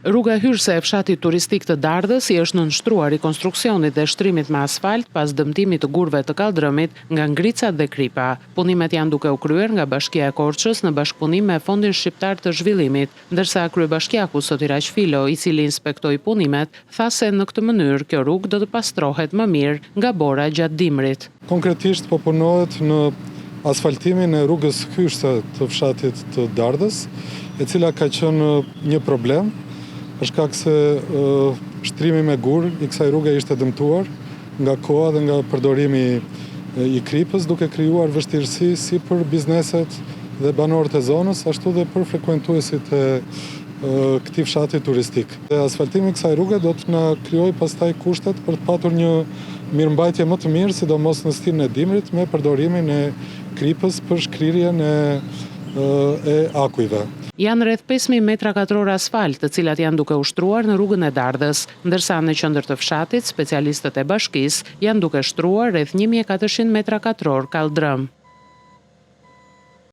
Rruga hyrëse e fshatit turistik të Dardhës i është nënshtruar rikonstruksionit dhe shtrimit me asfalt pas dëmtimit të gurve të kaldrëmit nga ngricat dhe kripa. Punimet janë duke u kryer nga Bashkia e Korçës në bashkëpunim me Fondin Shqiptar të Zhvillimit, ndërsa kryebashkiaku Sotiraq Filo, i cili inspektoi punimet, tha se në këtë mënyrë kjo rrugë do të pastrohet më mirë nga bora gjatë dimrit. Konkretisht po punohet në asfaltimin e rrugës hyrëse të fshatit të Dardhës, e cila ka qenë një problem, për shkak se shtrimi me gur i kësaj rruge ishte dëmtuar nga koha dhe nga përdorimi i kripës, duke krijuar vështirësi si për bizneset dhe banorët e zonës, ashtu dhe për frekuentuesit e këtij fshati turistik. Asfaltimi i kësaj rruge do të na krijojë pastaj kushtet për të patur një mirëmbajtje më të mirë, sidomos në stilin e dimrit, me përdorimin e kripës për shkrirjen e akujve. Janë rreth 5.000 metra katror asfalt, të cilat janë duke ushtruar në rrugën e Dardhës, ndërsa në qendër të fshatit, specialistët e bashkisë janë duke shtruar rreth 1.400 metra katror kaldrëm.